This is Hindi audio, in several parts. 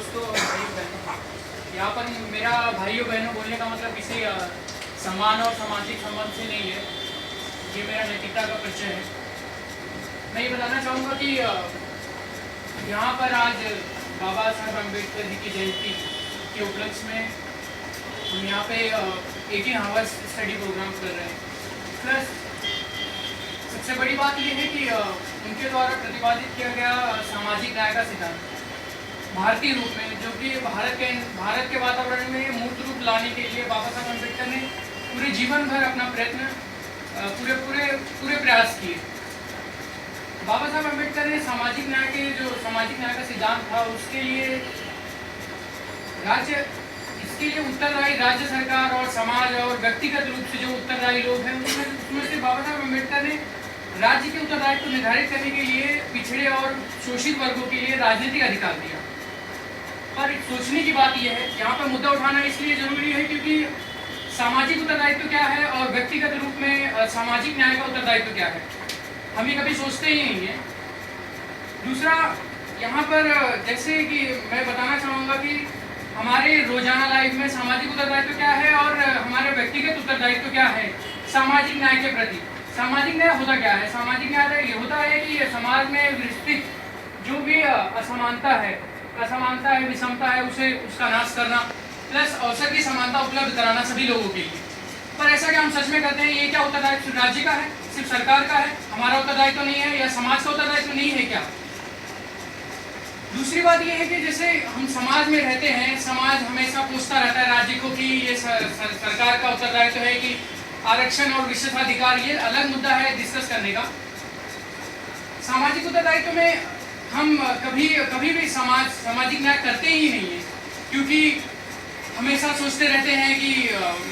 दोस्तों, भाई बहनों, यहाँ पर मेरा भाइयों बहनों बोलने का मतलब किसी समान और सामाजिक संबंध से नहीं है। ये मेरा नैतिकता का परिचय है। मैं ये बताना चाहूँगा कि यहाँ पर आज बाबा साहब अम्बेडकर जी की जयंती के उपलक्ष्य में हम यहाँ पे 18 आवर्स स्टडी प्रोग्राम कर रहे हैं। प्लस सबसे बड़ी बात ये है कि उनके द्वारा प्रतिपादित किया गया सामाजिक न्याय का सिद्धांत भारतीय रूप में, जो कि भारत के वातावरण में मूर्त रूप लाने के लिए बाबा साहब अम्बेडकर ने पूरे जीवन भर अपना प्रयत्न पूरे प्रयास किए। बाबा साहब अम्बेडकर ने सामाजिक न्याय का सिद्धांत था, उसके लिए उत्तरदायी राज्य सरकार और समाज और व्यक्तिगत रूप से जो उत्तरदायी लोग हैं उसमें से बाबा साहब अम्बेडकर ने राज्य के उत्तरदायित्व को निर्धारित करने के लिए पिछड़े और शोषित वर्गों के लिए राजनीतिक अधिकार दिया। पर सोचने की बात यह है, यहाँ पर मुद्दा उठाना इसलिए जरूरी है क्योंकि सामाजिक उत्तरदायित्व क्या है और व्यक्तिगत रूप में सामाजिक न्याय का उत्तरदायित्व क्या है, हम ये कभी सोचते ही नहीं है। दूसरा, यहाँ पर जैसे कि मैं बताना चाहूँगा कि हमारे रोजाना लाइफ में सामाजिक उत्तरदायित्व क्या है और हमारे व्यक्तिगत उत्तरदायित्व क्या है सामाजिक न्याय के प्रति। सामाजिक न्याय होता क्या है? सामाजिक न्याय ये होता है कि समाज में विस्तृत जो भी असमानता है, विषमता है, उसका नाश करना, प्लस अवसर की समानता उपलब्ध कराना सभी लोगों के लिए। पर ऐसा क्या हम सच में करते हैं? ये क्या उत्तरदायित्व राज्य का है, सिर्फ सरकार का है, हमारा उत्तरदायित्व नहीं है, या समाज का उत्तरदायित्व नहीं है क्या? दूसरी बात यह है कि जैसे हम समाज में रहते हैं, समाज हमेशा पूछता रहता है राज्य को कि ये सरकार का उत्तरदायित्व है कि आरक्षण और विशेषाधिकार, ये अलग मुद्दा है डिस्कस करने का। सामाजिक उत्तरदायित्व में हम कभी भी सामाजिक न्याय करते ही नहीं है, क्योंकि हमेशा सोचते रहते हैं कि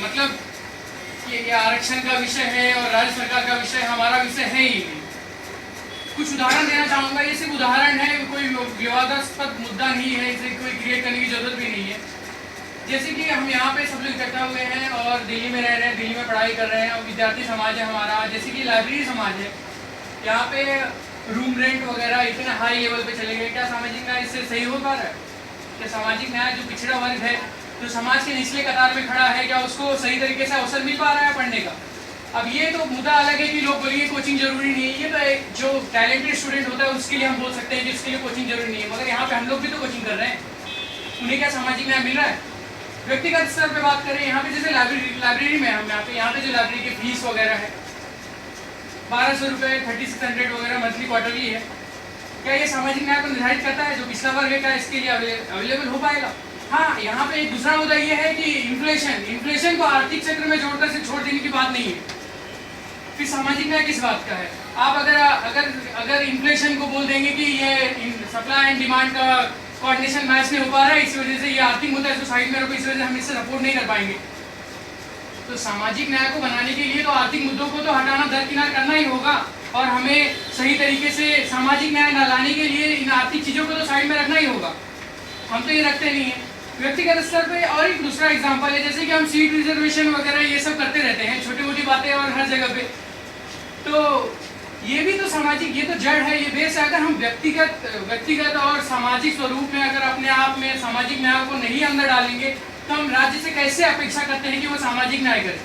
मतलब ये आरक्षण का विषय है और राज्य सरकार का विषय, हमारा विषय है ही नहीं। कुछ उदाहरण देना चाहूँगा, ये सिर्फ उदाहरण है, कोई विवादास्पद मुद्दा नहीं है, इसे कोई क्रिएट करने की जरूरत भी नहीं है। जैसे कि हम यहाँ पे सब लोग इकट्ठा हुए हैं और दिल्ली में रह रहे हैं, दिल्ली में पढ़ाई कर रहे हैं, और विद्यार्थी समाज है हमारा, जैसे कि लाइब्रेरी समाज है, यहाँ पे रूम रेंट वगैरह इतने हाई लेवल पे चले गए। क्या सामाजिक न्याय इससे सही हो पा रहा है? क्या सामाजिक न्याय जो पिछड़ा वर्ग है, जो समाज के निचले कतार में खड़ा है, क्या उसको सही तरीके से अवसर मिल पा रहा है पढ़ने का? अब ये तो मुद्दा अलग है कि लोग बोलिए कोचिंग जरूरी नहीं है, ये तो एक जो टैलेंटेड स्टूडेंट होता है उसके लिए हम बोल सकते हैं कि उसके लिए कोचिंग जरूरी नहीं है, मगर यहाँ पे हम लोग भी तो कोचिंग कर रहे हैं, उन्हें क्या सामाजिक न्याय मिल रहा है? व्यक्तिगत स्तर पे बात करें, यहाँ पे जैसे लाइब्रेरी में हम यहाँ पे जो लाइब्रेरी की फीस वगैरह है 1200 रुपये, 3600 वगैरह मंथली क्वार्टरली है, क्या ये सामाजिक न्याय को निर्धारित करता है? जो पिछड़ा वर्ग है क्या इसके लिए अवेलेबल हो पाएगा? हाँ, यहाँ पे एक दूसरा मुद्दा ये है कि इन्फ्लेशन को आर्थिक चक्र में जोड़कर से छोड़ देने की बात नहीं है। फिर सामाजिक न्याय किस बात का है? आप अगर इन्फ्लेशन को बोल देंगे कि ये सप्लाई एंड डिमांड का कोऑर्डिनेशन मैच नहीं हो पा रहा है, इस वजह से ये आर्थिक मुद्दा है, सोसाइटी में इस वजह से हम इससे सपोर्ट नहीं कर पाएंगे, तो सामाजिक न्याय को बनाने के लिए तो आर्थिक मुद्दों को तो हटाना, दरकिनार करना ही होगा, और हमें सही तरीके से सामाजिक न्याय न लाने के लिए इन आर्थिक चीज़ों को तो साइड में रखना ही होगा। हम तो ये रखते नहीं है। व्यक्तिगत स्तर पे और एक दूसरा एग्जाम्पल है, जैसे कि हम सीट रिजर्वेशन वगैरह ये सब करते रहते हैं, छोटी मोटी बातें और हर जगह पे, तो ये भी तो सामाजिक, ये तो जड़ है, ये बेस है। अगर हम व्यक्तिगत और सामाजिक स्वरूप में अगर अपने आप में सामाजिक न्याय को नहीं अंदर डालेंगे तो हम राज्य से कैसे अपेक्षा करते हैं कि वो सामाजिक न्याय करे?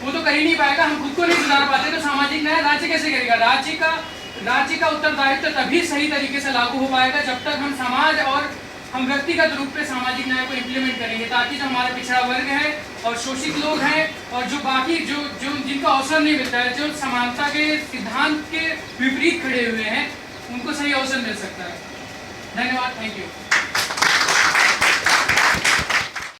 वो तो कर ही नहीं पाएगा। हम खुद को नहीं सुधार पाते तो सामाजिक न्याय राज्य कैसे करेगा? राज्य का उत्तरदायित्व तभी सही तरीके से लागू हो पाएगा जब तक हम समाज और हम व्यक्तिगत रूप में सामाजिक न्याय को इम्प्लीमेंट करेंगे, ताकि जो हमारा पिछड़ा वर्ग है और शोषित लोग हैं और जो बाकी जो जिनको अवसर नहीं मिलता है, जो समानता के सिद्धांत के विपरीत खड़े हुए हैं, उनको सही अवसर मिल सकता है। धन्यवाद, थैंक यू।